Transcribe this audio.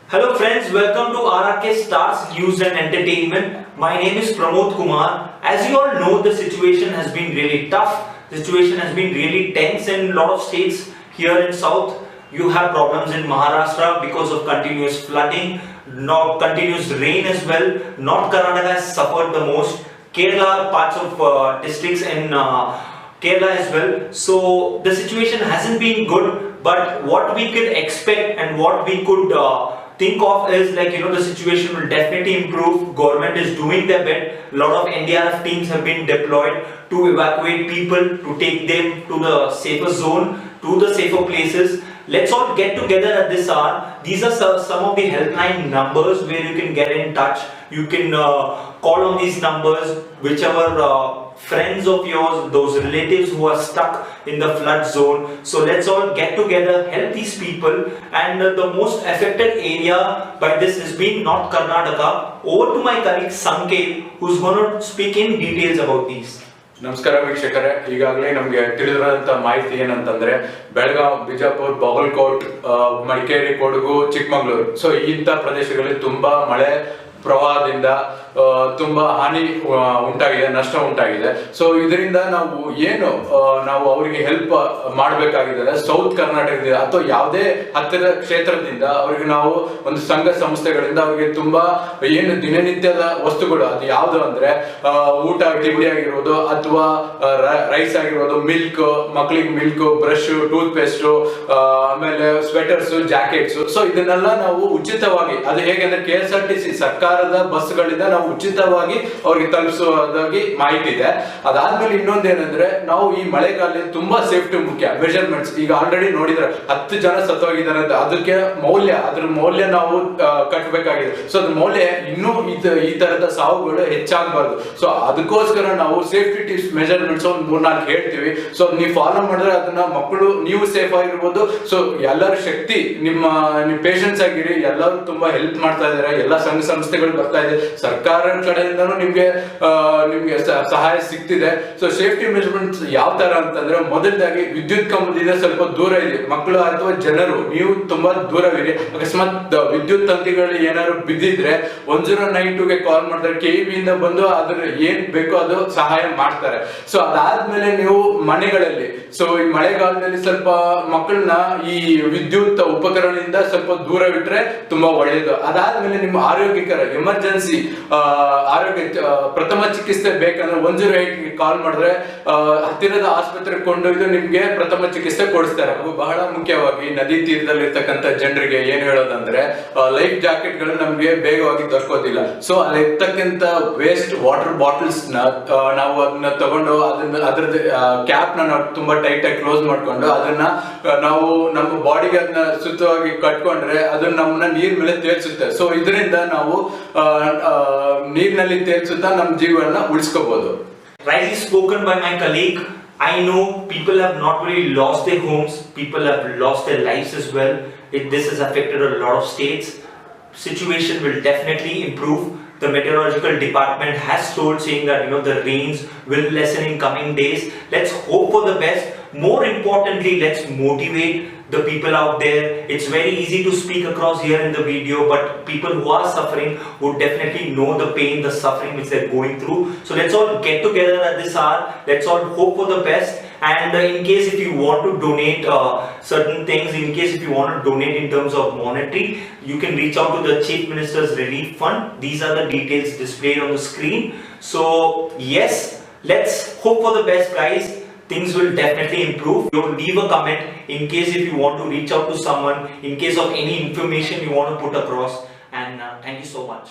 Hello friends, welcome to RRK Stars News and Entertainment. My name is Pramod Kumar. As you all know, the situation has been really tough. The situation has been really tense in a lot of states here in South. You have problems in Maharashtra because of continuous flooding, continuous rain as well. North Karnataka has suffered the most. Kerala, parts of districts in Kerala as well. So the situation hasn't been good, but what we could expect and what we could think of is the situation will definitely improve. Government is doing their bit. A lot of NDRF teams have been deployed to evacuate people, to take them to the safer zone, to the safer places. Let's all get together at this hour. These are some of the helpline numbers where you can get in touch. You can call on these numbers, whichever friends of yours, those relatives who are stuck in the flood zone. So let's all get together, help these people. And the most affected area by this has been North Karnataka. Over to my colleague Sanket, who's going to speak in details about these. ನಮಸ್ಕಾರ ವೀಕ್ಷಕರೇ, ಈಗಾಗಲೇ ನಮಗೆ ತಿಳಿದಿರುವಂತ ಮಾಹಿತಿ ಏನಂತಂದ್ರೆ Belagavi, Bijapur, Bagalkot, Madikeri, Kodagu, Chikkamagaluru, so ಇಂಥ ಪ್ರದೇಶಗಳಲ್ಲಿ ತುಂಬಾ ಮಳೆ ಪ್ರವಾಹದಿಂದ ತುಂಬಾ ಹಾನಿ ಉಂಟಾಗಿದೆ, ನಷ್ಟ ಉಂಟಾಗಿದೆ. ಸೊ ಇದರಿಂದ ನಾವು ಅವರಿಗೆ ಹೆಲ್ಪ್ ಮಾಡಬೇಕಾಗಿದೆ. ಸೌತ್ ಕರ್ನಾಟಕದಿಂದ ಅಥವಾ ಯಾವುದೇ ಹತ್ತಿರ ಕ್ಷೇತ್ರದಿಂದ ಅವರಿಗೆ ನಾವು ಒಂದು ಸಂಘ ಸಂಸ್ಥೆಗಳಿಂದ ಅವರಿಗೆ ತುಂಬಾ ಏನು ದಿನನಿತ್ಯದ ವಸ್ತುಗಳು, ಅದು ಯಾವ್ದು ಅಂದ್ರೆ ಊಟ ತಿಂಡಿ ಆಗಿರ್ಬೋದು ಅಥವಾ ರೈಸ್ ಆಗಿರ್ಬೋದು, ಮಿಲ್ಕ್, ಮಕ್ಕಳಿಗೆ ಮಿಲ್ಕ್, ಬ್ರಷ್, ಟೂತ್ ಪೇಸ್ಟ್, ಆಮೇಲೆ ಸ್ವೆಟರ್ಸ್, ಜಾಕೆಟ್ಸ್. ಸೊ ಇದನ್ನೆಲ್ಲ ನಾವು ಉಚಿತವಾಗಿ, ಅದು ಹೇಗೆಂದ್ರೆ KSRTC ಸರ್ಕಾರದ ಬಸ್ಗಳಿಂದ ನಾವು ಉಚಿತವಾಗಿ ಅವ್ರಿಗೆ ತಲುಪಿಸುವುದಾಗಿ ಮಾಹಿತಿ ಇದೆ. ಅದಾದ್ಮೇಲೆ ಇನ್ನೊಂದೇನಂದ್ರೆ ನಾವು ಈ ಮಳೆಗಾಲದಲ್ಲಿ ತುಂಬಾ ಸೇಫ್ಟಿ ಮುಖ್ಯ. ಮೆಜರ್ಮೆಂಟ್ಸ್ ಈಗ ಆಲ್ರೆಡಿ ನೋಡಿದ್ರೆ 10 ಜನ ಸತ್ತೋಗಿದ್ದಾರೆ ಅಂತ, ಅದಕ್ಕೆ ಅದ್ರ ಮೌಲ್ಯ ನಾವು ಕಟ್ಟಬೇಕಾಗಿದೆ. ಸೊ ಅದ್ರ ಮೌಲ್ಯ ಇನ್ನೂ ಈ ತರದ ಸಾವುಗಳು ಹೆಚ್ಚಾಗಬಾರ್ದು. ಸೊ ಅದಕ್ಕೋಸ್ಕರ ನಾವು ಸೇಫ್ಟಿ ಟಿಪ್ಸ್, ಮೆಜರ್ಮೆಂಟ್ಸ್ ಒಂದು 3-4 ಹೇಳ್ತೀವಿ. ಸೊ ನೀವು ಫಾಲೋ ಮಾಡಿದ್ರೆ ಅದನ್ನ ಮಕ್ಕಳು, ನೀವು ಸೇಫ್ ಆಗಿರ್ಬೋದು. ಸೊ ಎಲ್ಲರ ಶಕ್ತಿ, ನಿಮ್ಮ ಪೇಷನ್ಸ್ ಆಗಿರಿ, ಎಲ್ಲರೂ ತುಂಬಾ ಹೆಲ್ಪ್ ಮಾಡ್ತಾ ಇದಾರೆ. ಎಲ್ಲ ಸಂಘ ಸಂಸ್ಥೆಗಳು ಬರ್ತಾ ಇದೆ, ಸರ್ಕಾರ ಕಡೆಯಿಂದನೂ ನಿಮ್ಗೆ ಸಹಾಯ ಸಿಗ್ತಿದೆ. ಸೊ ಸೇಫ್ಟಿ ಮೆಜರ್ಮೆಂಟ್ಸ್ ಯಾವ ತರ ಅಂತಂದ್ರೆ, ಮೊದಲದಾಗಿ ವಿದ್ಯುತ್ ಕಂಬದಿಂದ ಸ್ವಲ್ಪ ದೂರ ಇದೆ. ಮಕ್ಕಳು ಅಥವಾ ಜನರು ನೀವು ತುಂಬಾ ದೂರವಿರಿ. ಅಕಸ್ಮಾತ್ ವಿದ್ಯುತ್ ತಂತಿಗಳು ಏನಾದ್ರು ಬಿದ್ದಿದ್ರೆ 109ಗೆ ಕಾಲ್ ಮಾಡಿದ್ರೆ KEB ಇಂದ ಬಂದು ಅದ್ರ ಏನ್ ಬೇಕೋ ಅದು ಸಹಾಯ ಮಾಡ್ತಾರೆ. ಸೊ ಅದಾದ್ಮೇಲೆ ನೀವು ಮನೆಗಳಲ್ಲಿ, ಸೊ ಈ ಮಳೆಗಾಲದಲ್ಲಿ ಸ್ವಲ್ಪ ಮಕ್ಕಳನ್ನ ಈ ವಿದ್ಯುತ್ ಉಪಕರಣದಿಂದ ಸ್ವಲ್ಪ ದೂರವಿಟ್ರೆ ತುಂಬಾ ಒಳ್ಳೇದು. ಅದಾದ್ಮೇಲೆ ನಿಮ್ಮ ಆರೋಗ್ಯಕರ ಎಮರ್ಜೆನ್ಸಿ ಪ್ರಥಮ ಚಿಕಿತ್ಸೆ ಬೇಕಂದ್ರೆ 108ಗೆ ಕಾಲ್ ಮಾಡಿದ್ರೆ ಹತ್ತಿರದ ಆಸ್ಪತ್ರೆಗೆ ಕೊಂಡೊಯ್ದು ನಿಮ್ಗೆ ಪ್ರಥಮ ಚಿಕಿತ್ಸೆ ಕೊಡಿಸ್ತಾರೆ. ಬಹಳ ಮುಖ್ಯವಾಗಿ ನದಿ ತೀರದಲ್ಲಿರ್ತಕ್ಕಂಥ ಜನರಿಗೆ ಏನ್ ಹೇಳೋದಂದ್ರೆ, ಲೈಫ್ ಜಾಕೆಟ್ ಗಳು ನಮ್ಗೆ ಬೇಗವಾಗಿ ದೊರಕೋದಿಲ್ಲ. ಸೊ ಅಲ್ಲಿ ಇರ್ತಕ್ಕಂಥ ವೇಸ್ಟ್ ವಾಟರ್ ಬಾಟಲ್ಸ್ ನಾವು ಅದನ್ನ ತಗೊಂಡು ಅದ್ರದ್ದು ಕ್ಯಾಪ್ ನಾವು ತುಂಬಾ ಟೈಟ್ ಆಗಿ ಕ್ಲೋಸ್ ಮಾಡ್ಕೊಂಡು ಅದನ್ನ ನಾವು ನಮ್ಮ ಬಾಡಿಗೆ ಅದನ್ನ ಸುತ್ತವಾಗಿ ಕಟ್ಕೊಂಡ್ರೆ ಅದನ್ನ ನಮ್ಮನ್ನ ನೀರ್ ಮೇಲೆ ತೇಲ್ಸುತ್ತೆ. ಸೊ ಇದರಿಂದ ನಾವು ನೀರಿನಲ್ಲಿ ತೇಲ್ಸುತ್ತಾ ನಮ್ಮ ಜೀವನ ಉಳಿಸ್ಕೋಬಹುದು. Rightly spoken by my colleague. I know people have not really lost their homes, people have lost their lives as well. This has affected a lot of states. Situation will definitely improve. The meteorological department has told, saying that the rains will lessen in coming days. Let's hope for the best. More importantly, let's motivate the people out there. It's very easy to speak across here in the video, but people who are suffering would definitely know the pain, the suffering which they're going through. So let's all get together at this hour. Let's all hope for the best. And in case if you want to donate certain things, in case if you want to donate in terms of monetary, you can reach out to the Chief Minister's Relief Fund. These are the details displayed on the screen. So yes, let's hope for the best, guys. Things will definitely improve. You leave a comment in case if you want to reach out to someone, in case of any information you want to put across. And thank you so much.